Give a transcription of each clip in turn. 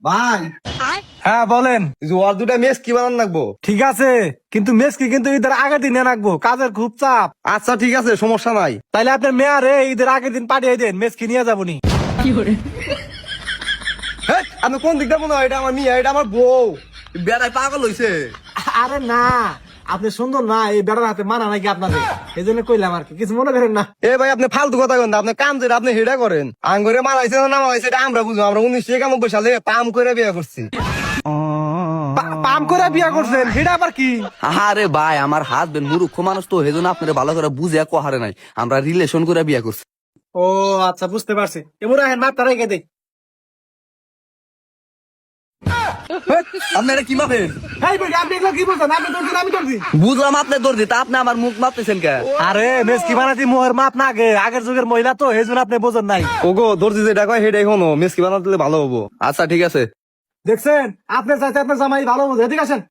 ভাই হ্যাঁ বলেন। ওর দুটা মেস কি বানান লাগবো? ঠিক আছে, কিন্তু মেসকি কিন্তু ঈদের আগের দিনে রাখবো, কাজের খুব চাপ। আচ্ছা ঠিক আছে, সমস্যা নাই। তাইলে আপনার মেয়ারে ঈদের আগের দিন পাঠিয়ে দেন, মেসকি নিয়ে যাবনি। হেৎ, আপনি কোন দিকটা মনে হয়? এটা আমার মেয়ে, এটা আমার বউ। বেড়ায় পাগল হইছে। আরে না, আপনি সুন্দর না, এই বেড়ার হাতে মানা নাকি আপনাদের, এই জন্য কইলাম আর কি, কিছু মনে করেন না। এ ভাই, আপনি ফালতু কথা করেন না। আপনি কাম যেটা আপনি হেডা করেন। আঙ্গুরে মারাইছে না মারাইছে এটা আমরা বুঝবো। আমরা 1991 সালে পাম করে বিয়ে করছি। পাম করে বিয়া করছেন, সেটা আবার কি? আরে ভাই, আমার হাজবেন্ড মূর্খ মানুষ তো, সেজন্য আপনারা ভালো করে বুঝে কোহারে নাই, আমরা রিলেশন করে বিয়া করছি। ও আচ্ছা, বুঝতে পারছি। এবার আহেন, মাপ তারাই কে দেখ। আপনারা কি মাপেন? এই বেটা, আপনি এগুলো কি বলছেন? আপনি ধরছেন, আমি ধরছি। বুঝলাম আপনি দর্জি, তা আপনি আমার মুখ মাপতেছেন কে? আরে মেসকি বানাতি মোহের মাপ না আগে, আগের যুগের মহিলা তো, এই জন্য আপনি বোঝেন নাই। ওগো দর্জি যেটা কয় হেডাই হনো, মেসকি বানাতে দিলে ভালো হবো। আচ্ছা ঠিক আছে। দেখছেন, আপনার চাইতে আপনার জামাই ভালো বোঝে। এদিকে আসেন।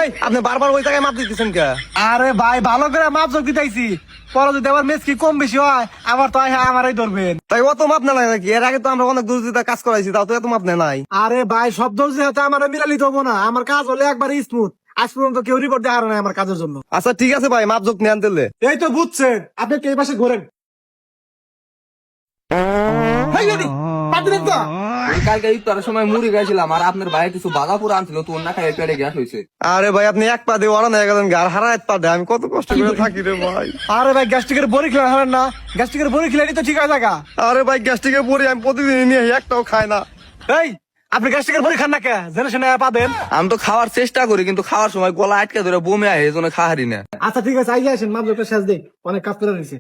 এই, আপনি বারবার ওই জায়গায় মাপ দিতেছেন কে? আরে ভাই, ভালো করে মাপ যোগ দিতেছি, পরে যদি আবার মেসকি কম বেশি হয়, আবার তো আমারই ধরবেন। তাই অত মাপ না নাই নাকি? এর আগে তো আমরা অনেক দর্জিতে কাজ করাইছি, তাও তো এত মাপ নেয় নাই। আরে ভাই, সব দোষ হতে আমার মিলালিত হবো না, আমার কাজ হলে একবারে স্মুথ। আজ পর্যন্ত কেউ রিপোর্ট দেওয়ার নাই আমার কাজের জন্য। আচ্ছা ঠিক আছে ভাই, মাপ যোগ নেন দিলে। এই তো বুঝছেন, আপনি কে পাশে ঘোরেন। এই বেটি, পাত দিলেন তো? ওই কালকে ইফতারের সময় মুড়ি গাইছিলাম, আর আপনার ভাই কিছু বাগাপুর আনছিল, তো না খাই পেটে গ্যাস হয়েছে। আরে ভাই, আপনি এক পা দিয়ে ওরা না গেলেন, গার হারা এক পা দেয়। আমি কত কষ্ট করে থাকি রে ভাই। আরে ভাই, গ্যাস্ট্রিকের বড়ি খেলে হবেন না, গ্যাস্ট্রিকের বড়ি খেলে তো ঠিক আছে জায়গা। আরে ভাই, গ্যাস্ট্রিকে পড়ি, আমি প্রতিদিন নিয়ে একটাও খাই না। এই, আপনি গ্যাস্ট্রিকের বড়ি খান না কে? জেনে শুনে পাবেন। আমি তো খাওয়ার চেষ্টা করি, কিন্তু খাওয়ার সময় গলা আটকে ধরে বমি আয়, এই জন্য খাহারি না। আচ্ছা ঠিক আছে, আইয়া আসেন, মাপ যোগটা শেষ দিই, অনেক কাজ করে রয়েছে।